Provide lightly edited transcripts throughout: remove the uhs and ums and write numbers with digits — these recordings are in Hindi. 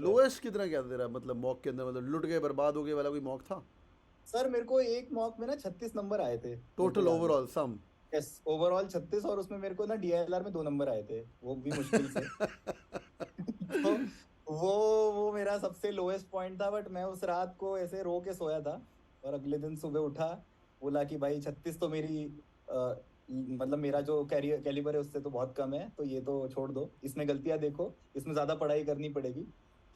लोएस्ट कितना क्या दे रहा है मतलब मॉक के अंदर, मतलब लुट गए बर्बाद हो गए वाला कोई मॉक था? सर मेरे को एक मॉक में ना 36 नंबर आए थे, मेरे को टोटल याद है। Overall sum? यस, ओवरऑल 36, और उसमें मेरे को ना डीएलआर में 2 नंबर आए थे, वो भी मुश्किल से। तो वो मेरा सबसे लोएस्ट पॉइंट था, बट मैं उस रात को ऐसे रो के सोया था। और अगले दिन सुबह उठा, बोला कि भाई 36 तो मेरी मतलब मेरा जो कैरियर कैलिबर है उससे तो बहुत कम है, तो ये तो छोड़ दो, इसमें गलतियां देखो, इसमें ज्यादा पढ़ाई करनी पड़ेगी।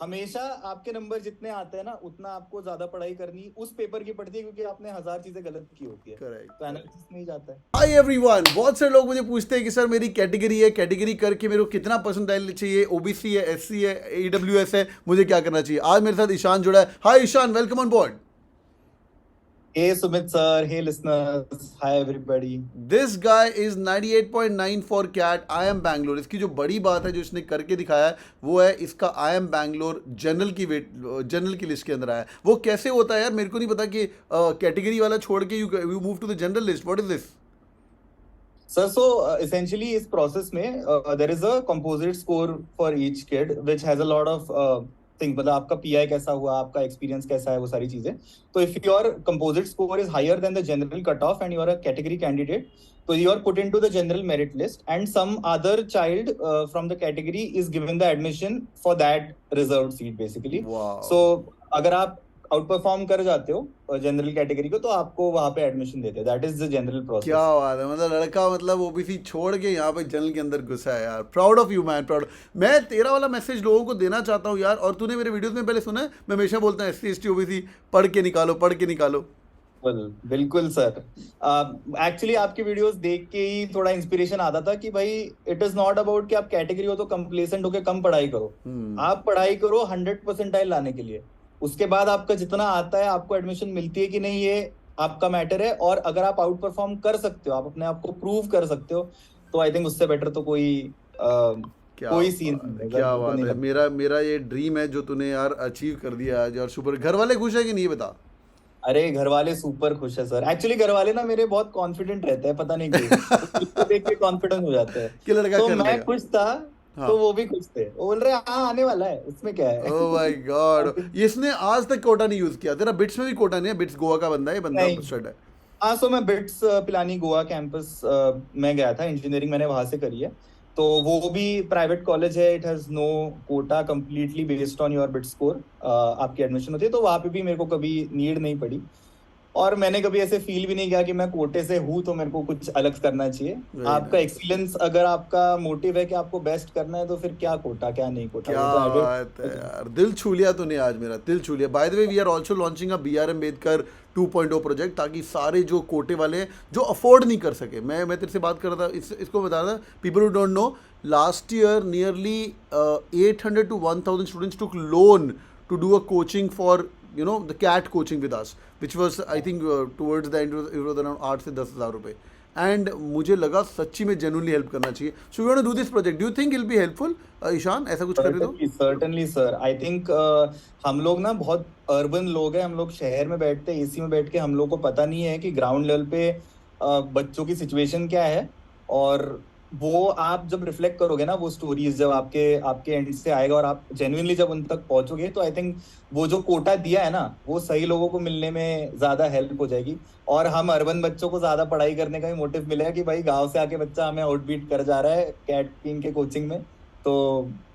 हमेशा आपके नंबर जितने आते हैं ना, उतना आपको ज्यादा पढ़ाई करनी उस पेपर की पड़ती है, क्योंकि आपने 1000 चीजें गलत की होती है, करेक्ट तो करेक्ट। एनालिसिस में ही जाता है। हाय एवरीवन, बहुत सारे लोग मुझे पूछते हैं कि सर मेरी कैटेगरी है, कैटेगरी करके मेरे को कितना परसेंटाइल चाहिए, ओबीसी है, एससी है, ईडब्ल्यूएस है, मुझे क्या करना चाहिए? आज मेरे साथ ईशान जुड़ा है। Hi Ishaan, welcome on board. Hey Sumit sir, hey listeners, hi everybody. This guy is 98.9 for CAT I am Bangalore. इसकी जो बड़ी बात है जो इसने करके दिखाया है वो है इसका आई एम बैंगलोर जनरल की वेट, जनरल की लिस्ट के अंदर आया है। वो कैसे होता है यार, मेरे को नहीं पता कि कैटेगरी वाला छोड़ के you move to the general list. What is this? Sir so essentially इस प्रोसेस में there is a composite score for each kid which has a lot of thing, मतलब आपका पीआई कैसा हुआ, आपका एक्सपीरियंस कैसा है, वो सारी चीजें। तो if your composite score is higher than the general cut off and you are a category candidate, तो you are put into the general merit list and some other child from the category is given the admission for that reserved seat basically. वाह, सो अगर आप आउट परफॉर्म कर जाते हो जनरल कैटेगरी को, तो आपको वहां पे एडमिशन देते हैं। दैट इज द जनरल क्या प्रोसेस। बात है, मतलब लड़का मतलब ओबीसी छोड़ के यहाँ पे जनरल के अंदर घुसा है यार। Proud of you man, proud. मैं तेरा वाला मैसेज लोगों को देना चाहता हूँ यार, और तूने मेरे वीडियोस में पहले सुना है, मैं हमेशा बोलता हूँ एससी एसटी ओबीसी पढ़ के निकालो, पढ़ के निकालो। बिल्कुल बिल्कुल सर। एक्चुअली आपके वीडियोस देख के ही थोड़ा इंस्पिरेशन आता था कि भाई इट इज नॉट अबाउट कि आप कैटेगरी हो तो कंप्लेसेंट होके कम पढ़ाई करो। हम्म। आप पढ़ाई करो 100 परसेंटाइल लाने के लिए। उसके बाद आपका जितना आता है, आपको एडमिशन मिलती है कि नहीं, ये आपका मैटर है। और अगर आप आउट परफॉर्म कर सकते हो, आप अपने आप को प्रूव कर सकते हो, तो आई थिंक उससे बेटर तो क्या कोई सीन बात नहीं है, है सर, क्या मेरे को बात नहीं है। लगता। मेरा मेरा ये ड्रीम है जो तूने यार अचीव कर दिया आज, और सुपर। घर वाले खुश है कि नहीं, बता? अरे घर वाले सुपर खुश है सर। एक्चुअली घर वाले ना मेरे बहुत कॉन्फिडेंट रहते हैं, पता नहीं क्यों, वो मुझको देख के कॉन्फिडेंस हो जाते हैं। कि लड़का तो कर मैं लेगा। खुश था, हाँ। तो वो भी खुश थे, वो बोल रहे हाँ आने वाला है, उसमें क्या है। ओ माय गॉड, अभी इसने आज तक कोटा नहीं यूज किया। तेरा बिट्स में भी कोटा नहीं है? बिट्स गोवा का बंदा है, ये बंदा नहीं। स्टड है। हाँ, सो मैं बिट्स पिलानी गोवा कैंपस में गया था, इंजीनियरिंग मैंने वहां से करी है। तो वो भी प्राइवेट कॉलेज है, it has no quota, completely based on your bit score आपकी एडमिशन होती है। तो वहां पे भी मेरे को कभी नीड नहीं पड़ी, और मैंने कभी ऐसे फील भी नहीं किया कि मैं कोटे से हूं तो मेरे को कुछ अलग करना चाहिए। वेरी आपका नाइस। एक्सीलेंस, अगर आपका मोटिव है कि आपको बेस्ट करना है, तो फिर क्या कोटा क्या नहीं कोटा, क्या वो तो एडेड। बात है यार, दिल छू लिया तूने आज मेरा, दिल छू लिया। By the way we are also launching a B R Ambedkar 2.0 project, ताकि सारे जो कोटे वाले हैं जो अफोर्ड नहीं कर सके, मैं तेरे से बात कर रहा था, इसको बता रहा था people who don't know. Last year nearly 800 to 1000 students took loan to do a coaching for the CAT coaching with us, which was I think towards the end it was around 8 से 10 हज़ार रुपये। एंड मुझे लगा सच्ची में जेन्युइनली हेल्प करना चाहिए। So you want to do this project, do you think it be helpful? Ishan, ऐसा कुछ करे तो? Certainly certainly sir, I think हम लोग ना बहुत अर्बन लोग हैं, हम लोग शहर में बैठते हैं एसी में बैठ के, हम लोग को पता नहीं है कि ग्राउंड लेवल पे बच्चों की सिचुएशन क्या है। और वो आप जब रिफ्लेक्ट करोगे ना, वो स्टोरीज जब आपके आपके एंड से आएगा और आप जेन्युइनली जब उन तक पहुंचोगे, तो आई थिंक वो जो कोटा दिया है ना, वो सही लोगों को मिलने में ज्यादा हेल्प हो जाएगी। और हम अर्बन बच्चों को ज्यादा पढ़ाई करने का भी मोटिव मिलेगा कि भाई गांव से आके बच्चा हमें आउटबीट कर जा रहा है कैट टीम के कोचिंग में। तो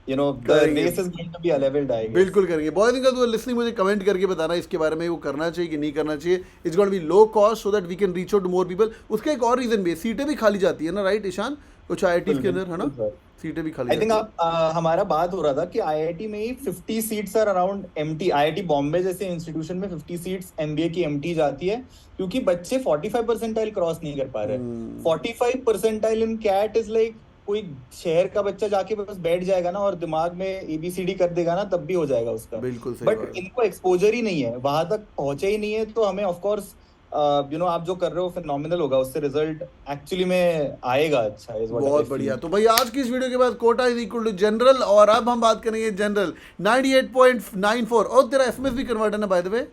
द करेंगे, race is going to be a levelled, I guess. बिल्कुल करेंगे। बॉयज का तो लिसनिंग, मुझे कमेंट करके बताना इसके बारे में, वो करना चाहिए कि नहीं करना चाहिए। It's going to be low cost so that we can reach out to more people. उसका एक और रीजन भी है, सीटें भी खाली जाती है ना, राइट ईशान? कुछ आईआईटीज बिल्कुल के अंदर है बिल्कुल ना, सर। सीटें भी खाली आई थिंक जाती है। आप हमारा बात हो रहा था कि आईआईटी में ही 50 seats are around empty. IIT Bombay जैसे इंस्टीट्यूशन में 50 सीट्स एमबीए की एम्प्टी जाती है, क्योंकि बच्चे 45 परसेंटाइल क्रॉस नहीं कर पा रहे। Hmm. 45 percentile in CAT is like, कोई शहर का बच्चा जाके बस बैठ जाएगा ना और दिमाग में एबीसीडी कर देगा ना, तब भी हो जाएगा उसका। बिल्कुल सही बट बात है। इनको एक्सपोजर ही नहीं है, वहां तक पहुंचे ही नहीं है, तो हमें ऑफ कोर्स आप जो कर रहे हो फिनोमिनल होगा, उससे रिजल्ट एक्चुअली में आएगा अच्छा, इज व्हाट आई बहुत बढ़िया। फील। तो भाई आज की इस वीडियो के बाद quota is equal to general, और अब हम बात करेंगे जनरल 98.94। और तेरा एफएमएस भी कन्वर्ट है ना, bye the way?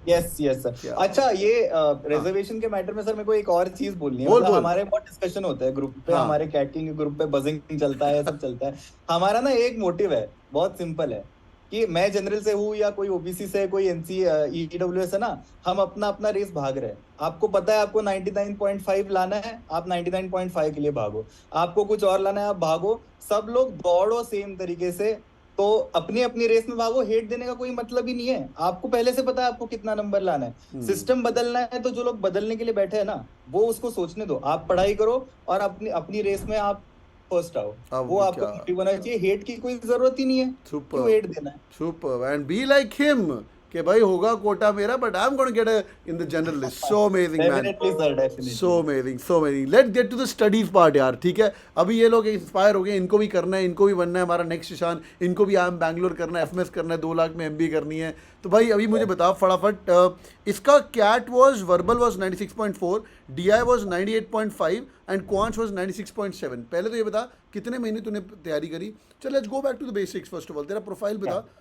Yes yes sir. क्या अच्छा, बात। ये हाँ, रिजर्वेशन के मैटर में सर मेरे को एक और चीज बोलनी है। बोल मतलब बोल। हमारे बहुत डिस्कशन होता है ग्रुप पे, हाँ। हमारे कैटरिंग के ग्रुप पे बजिंग चलता है, सब चलता है। हमारा ना एक मोटिव है, बहुत सिंपल है। कि मैं जनरल से हूँ या कोई ओबीसी से, कोई एनसी ईडब्ल्यूएस है ना, हम अपना अपना रेस भाग रहे हैं। आपको पता है आपको 99.5 लाना है, आप 99.5 के लिए भागो। आपको कुछ और लाना है, आप भागो। सब लोग दौड़ो सेम तरीके से। तो अपनी अपनी रेस में भागो, हेट देने का कोई मतलब ही नहीं है। आपको पहले से पता है आपको कितना नंबर लाना है। सिस्टम बदलना है तो जो लोग बदलने के लिए बैठे हैं ना, वो उसको सोचने दो। आप पढ़ाई करो और अपनी अपनी रेस में आप फर्स्ट आओ। वो अब आपका क्या, मोटिव होना चाहिए। हेट की कोई जरूरत ही नहीं है। क्यों सुपर, हेट देना है? Super and be like him कि भाई होगा कोटा मेरा but I am gonna get in the general list. So amazing man, definitely sir, so definitely. Amazing, so amazing. Let's get to the studies part यार, ठीक है। अभी ये लोग इंस्पायर हो गए, इनको भी करना है, इनको भी बनना है हमारा नेक्स्ट ईशान, इनको भी आई एम बैंगलोर करना है, एफएमएस करना है, 2 लाख में एमबीए करनी है। तो भाई अभी मुझे बताओ फटाफट, इसका CAT was verbal was 96.4, DI was 98.5 and quant was 96.7। पहले तो ये बता कितने महीने तूने तैयारी करी। चल let's go back to the basics first of all, तेरा प्रोफाइल क्या? बता।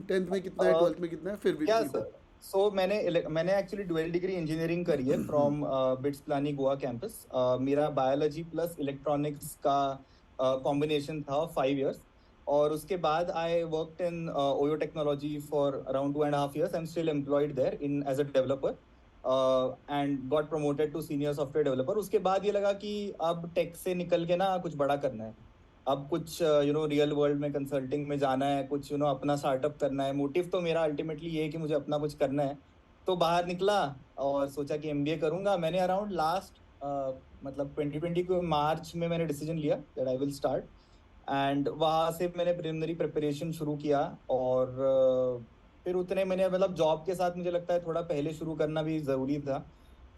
10th में कितना है, 12th में कितना है, फिर क्या भी सर? सो मैंने एक्चुअली डुअल डिग्री इंजीनियरिंग करी है फ्रॉम बिट्स पिलानी गोवा कैंपस। मेरा बायोलॉजी प्लस इलेक्ट्रॉनिक्स का कॉम्बिनेशन था 5 years। और उसके बाद I worked in OYO technology for around 2.5 years। I am still employed there in as a developer and got promoted to senior software developer. उसके बाद ये लगा कि अब टेक से निकल के ना कुछ बड़ा करना है। अब कुछ रियल वर्ल्ड में कंसल्टिंग में जाना है, कुछ अपना स्टार्टअप करना है। मोटिव तो मेरा अल्टीमेटली ये है कि मुझे अपना कुछ करना है। तो बाहर निकला और सोचा कि एमबीए करूंगा। मैंने अराउंड लास्ट मतलब 2020 के मार्च में मैंने डिसीजन लिया that I will start. And वहां से मैंने प्रिलिमिनरी प्रिपरेशन शुरू किया। और फिर उतने मैंने मतलब जॉब के साथ मुझे लगता है थोड़ा पहले शुरू करना भी जरूरी था।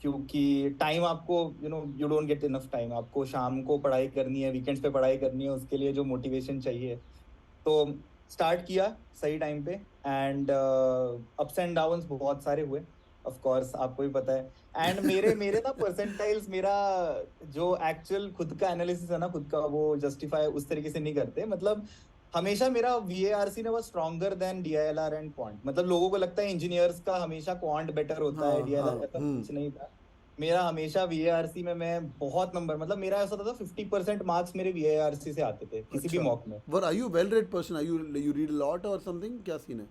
क्योंकि टाइम आपको you don't get enough time. आपको शाम को पढ़ाई करनी है, वीकेंड्स पे पढ़ाई करनी है, उसके लिए जो मोटिवेशन चाहिए। तो स्टार्ट किया सही टाइम पे। एंड अप्स एंड डाउन्स बहुत सारे हुए, ऑफ कोर्स आपको भी पता है। एंड मेरे मेरे ना परसेंटाइल्स, मेरा जो एक्चुअल खुद का एनालिसिस है ना, खुद का वो जस्टिफाई उस तरीके से नहीं करते। मतलब हमेशा मेरा वीएआरसी ने was stronger than DILR and quant. मतलब लोगों को लगता है इंजीनियर्स का हमेशा क्वांट बेटर होता है, हाँ हाँ। डीआईएलआर। ऐसा कुछ नहीं था। मेरा हमेशा वीएआरसी में मैं बहुत नंबर, मतलब मेरा ऐसा था 50% मार्क्स मेरे वीएआरसी से आते थे किसी भी अच्छा, मॉक में। Were are you well read person, are you read lot or something, क्या सीन है?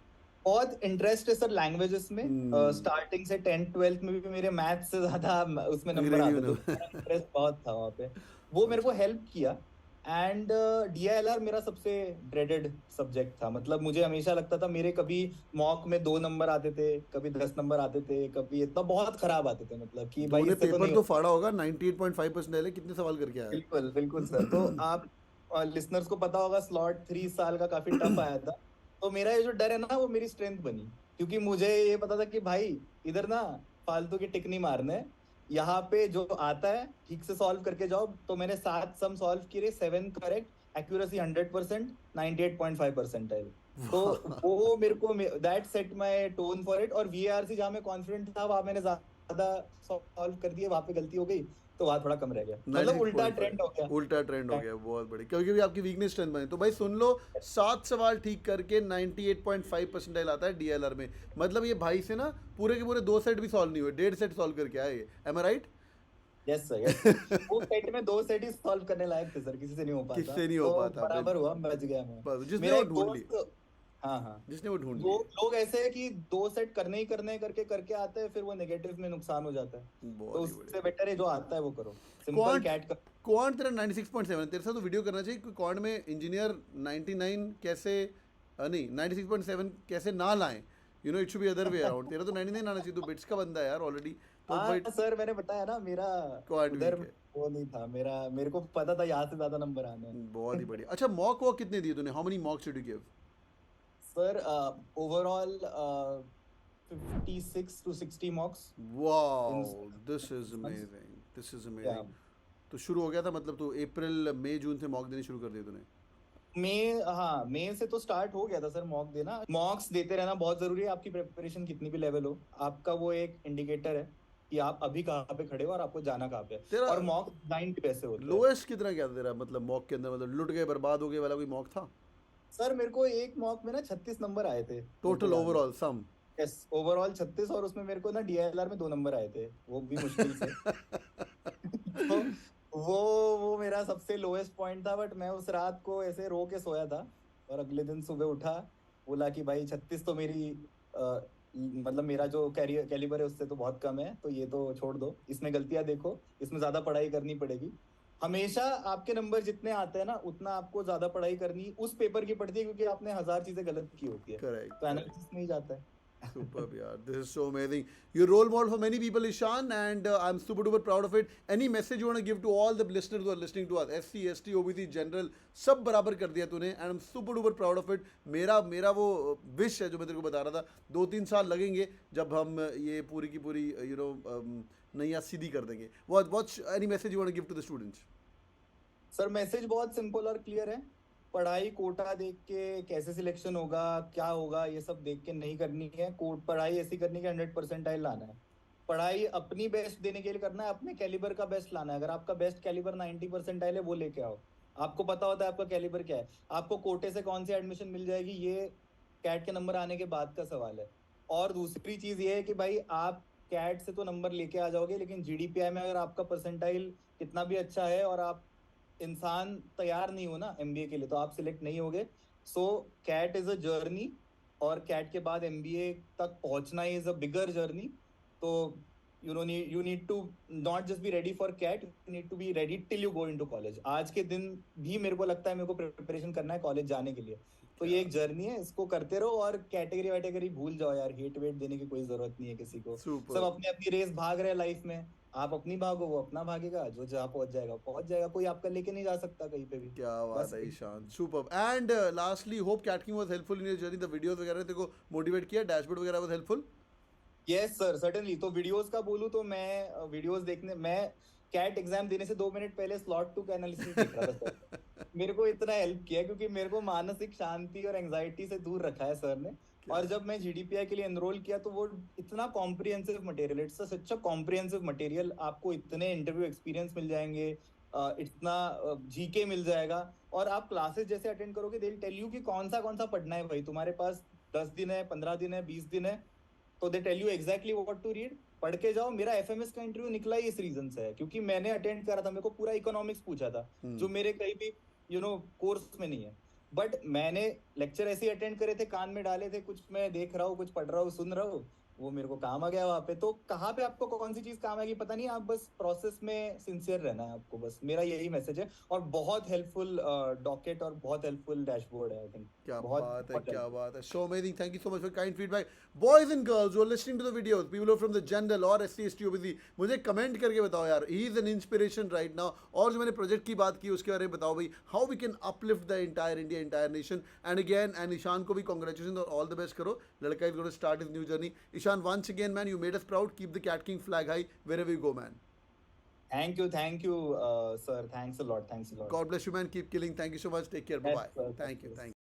बहुत इंटरेस्ट है सर लैंग्वेजेस में। स्टार्टिंग से 10th 12th में भी मेरे मैथ्स से ज्यादा उसमें नंबर अंग्रेजी आते थे। में मेरा इंटरेस्ट बहुत था वहाँ पे। वो मेरे को हेल्प किया। एंड डीआईएलआर मेरा सबसे ड्रेडेड सब्जेक्ट था। मतलब मुझे हमेशा लगता था मेरे कभी मॉक में 2 नंबर आते थे, कभी 10 नंबर आते थे, कभी इतना बहुत खराब आते थे। मतलब कि भाई तूने इससे तो पेपर नहीं तो होता। फाड़ा होगा, 98.5% है, कितने सवाल करके आया बिल्कुल बिल्कुल सर। तो आप लिसनर्स को पता होगा स्लॉट 3 साल का काफी टफ आया था। तो मेरा ये जो डर है ना, वो मेरी स्ट्रेंथ बनी। क्योंकि मुझे ये पता था कि भाई इधर ना फालतू के टिक नहीं मारने हैं। यहाँ पे जो आता है ठीक से सॉल्व करके जाओ। तो मैंने 7 सम सॉल्व किए, 7 करेक्ट, एक्यूरेसी 100%, 98.5 परसेंटाइल। तो वो मेरे को that set my tone for it. और वीआरसी जहाँ मैं कॉन्फिडेंट था, वहां मैंने ज्यादा सॉल्व कर दिए, वहां पे गलती हो गई। तो वहां थोड़ा कम रह गया। मतलब उल्टा ट्रेंड हो 96.5 उल्टा ट्रेंड हो गया। गया, बहुत बढ़िया। कभी कभी आपकी वीकनेस स्ट्रेंथ बने। तो भाई सुन लो, 7 सवाल ठीक करके 98.5% आता है डीएलआर में। मतलब ये भाई से ना पूरे के पूरे 2 सेट भी सॉल्व नहीं हुए, 1.5 सेट सॉल्व करके आए। Am I right? Yes sir, yes sir. वो सेट में 2 सेट ही सॉल्व करने लायक थे सर, किसी से नहीं हो पाता। किससे नहीं हो तो पाता बराबर बिल्कुल। हुआ, बच गया मैं। बस जिसने मेरा वो एक ढूंढ लिए, दोस्त, हाँ हाँ, जिसने वो ढूंढ वो लिए। लोग ऐसे है कि 2 सेट करने ही करने करके करके आते हैं, फिर वो नेगेटिव में नुकसान हो जाता है। तो बहुत ही उससे बढ़िया। बेटर है जो आता है वो करो। सिंपल क्वांट, कैट कर। क्वांट तेरा 96.7 है, तेरे साथ तो वीडियो करना चाहिए कि क्वांट में इंजीनियर 99 कैसे, नहीं 96.7 कैसे ना लाएं। It should be other way around. तेरा तो 99 आना चाहिए, तो बिट्स का बंदा है यार ऑलरेडी। तो भाई हाँ सर, मैंने बताया ना मेरा क्वांट उधर वीक है। वो नहीं था। मेरे को पता था यहाँ से ज्यादा नंबर आने बहुत ही हैं। बढ़िया। अच्छा, मॉक वॉक कितने दिए तूने, how many मॉक्स did you give? Sir overall 56 to 60 मॉक्स in. Wow, this is amazing, this is या अमेजिंग। तो शुरू हो गया था, मतलब तो अप्रैल मई जून से मॉक देने शुरू कर दिए तूने? मई, हाँ मई से तो स्टार्ट हो गया था सर मॉक देना। मॉक्स देते रहना बहुत जरूरी है। आपकी प्रिपरेशन कितनी भी लेवल हो, आपका वो एक इंडिकेटर है कि आप अभी कहाँ पे खड़े हो और आपको जाना कहाँ पे है। तेरा और मॉक डिजाइन भी वैसे होते हैं। लोएस्ट कितना क्या था तेरा, मतलब मॉक के अंदर, मतलब लुट गए बर्बाद हो गए वाला कोई मॉक था? सर मेरे को एक मॉक में ना 36 नंबर आए थे, मेरे को टोटल याद है। Overall sum? Yes, overall 36। और उसमें मेरे को ना डीएलआर में 2 नंबर आए थे, वो भी मुश्किल से। तो वो वो मेरा सबसे लोएस्ट पॉइंट था। बट मैं उस रात को ऐसे रो के सोया था। और अगले दिन सुबह उठा, बोला कि भाई 36 तो मेरी मतलब मेरा जो कैरियर कैलिबर है उससे तो बहुत कम है, तो ये तो छोड़ दो, इसमें गलतियां देखो, इसमें ज्यादा पढ़ाई करनी पड़ेगी। हमेशा आपके नंबर जितने आते हैं ना उतना आपको ज्यादा पढ़ाई करनी उस पेपर की पड़ती है, क्योंकि आपने 1000 चीजें गलत की होती है, करेक्ट तो करेक्ट एनालिसिस में ही जाता है। Superb, yeah. This is so amazing. You're a role model for many people, Ishan, and I'm super duper proud of it. Any message you want to give to all the listeners who are listening to us, SC, ST, OBC, General, सब बराबर कर दिया तूने, and I'm super duper proud of it. मेरा मेरा वो विश है जो मैं तेरे को बता रहा था, 2-3 साल लगेंगे जब हम ये पूरी की पूरी नैया सीधी कर देंगे. What's any message you want to give to the students? Sir message बहुत सिंपल और क्लियर है। पढ़ाई कोटा देख के कैसे सिलेक्शन होगा, क्या होगा, ये सब देख के नहीं करनी है। कोट पढ़ाई ऐसी करनी है 100% लाना है। पढ़ाई अपनी बेस्ट देने के लिए करना है, अपने कैलिबर का बेस्ट लाना है। अगर आपका बेस्ट कैलिबर 90% है वो लेके आओ। आपको पता होता है आपका कैलिबर क्या है। आपको कोटे से कौन सी एडमिशन मिल जाएगी ये कैट के नंबर आने के बाद का सवाल है। और दूसरी चीज ये है कि भाई आप कैट से तो नंबर लेके आ जाओगे, लेकिन जीडीपीआई में अगर आपका परसेंटाइल कितना भी अच्छा है और आप इंसान तैयार नहीं हो ना एमबीए के लिए, तो आप सिलेक्ट नहीं होगे। So CAT is a journey, और कैट के बाद एमबीए तक पहुंचना इज अ बिगर जर्नी। तो you need to not just be ready for CAT, you need to be ready till you go into college. आज के दिन भी मेरे को लगता है मेरे को प्रिपरेशन करना है कॉलेज जाने के लिए। तो ये एक जर्नी है, इसको करते रहो और कैटेगरी वैटेगरी भूल जाओ यार। हेट वेट देने की कोई जरूरत नहीं है किसी को। सब Super. अपनी अपनी रेस भाग रहे हैं लाइफ में। आप अपनी भागो, वो अपना भागेगा, जो जहाँ पहुंच जाएगा पहुंच जाएगा। कोई आपका लेके नहीं जा सकता कहीं पे भी। क्या बात बस है Ishaan, super. And lastly, hope CATKing was helpful in your journey. The videos वगैरह तेरे को मोटिवेट किया, डैशबोर्ड वगैरह was helpful. Yes sir, certainly. तो वीडियोस का बोलूं तो मैं वीडियोस देखने, मैं कैट एग्जाम देने से 2 मिनट पहले स्लॉट 2 का एनालिसिस देख रहा था सर। मेरे को इतना हेल्प किया क्योंकि मेरे को मानसिक शांति और एंजाइटी से दूर रखा है सर ने। और जब मैं जीडीपीआई के लिए एनरोल किया तो वो इतना comprehensive material, it's such a comprehensive material. आपको इतने इंटरव्यू एक्सपीरियंस मिल जाएंगे, इतना जीके मिल जाएगा, और आप क्लासेस जैसे अटेंड करोगे दे विल टेल यू कि कौन सा पढ़ना है। भाई तुम्हारे पास 10 दिन है, 15 दिन है, 20 दिन है, तो they tell you exactly what to read. पढ़ के जाओ। मेरा एफएमएस का इंटरव्यू निकला ही इस रीजन से है क्योंकि मैंने अटेंड करा था। मेरे को पूरा इकोनॉमिक्स पूछा था जो मेरे कहीं भी कोर्स में नहीं है। बट मैंने लेक्चर ऐसे ही अटेंड करे थे, कान में डाले थे, कुछ मैं देख रहा हूँ, कुछ पढ़ रहा हूँ, सुन रहा हूँ, वो मेरे को काम आ गया वहां पे। तो कहाँ पे आपको कौन सी चीज काम आएगी पता नहीं, आप बस प्रोसेस में सिंसियर रहना है आपको। बस मेरा यही मैसेज है। और बहुत हेल्पफुल डॉकेट और बहुत हेल्पफुल डैशबोर्ड है आई थिंक। क्या बहुत बात है, बहुत क्या helpful। बात है. So amazing. Thank you so much for kind feedback. Boys and girls who are listening to the videos, people from the general और एससी एसटी ओबीसी, मुझे कमेंट करके बताओ यार, he is an inspiration right now. और जो मैंने प्रोजेक्ट की बात की उसके बारे में बताओ भाई, how we can uplift the entire India, entire nation. And again, and Ishan को भी कांग्रेचुलेशन और ऑल द बेस्ट करो. लड़का is going to start his new journey. Ishan, once again man, you made us proud. Keep the CAT king flag high wherever you go, man. Thank you, sir. Thanks a lot. Thanks a lot. God bless you, man. Keep killing. Thank you so much. Take care. Bye Yes, bye. sir. Thank you. Yes. Thank you.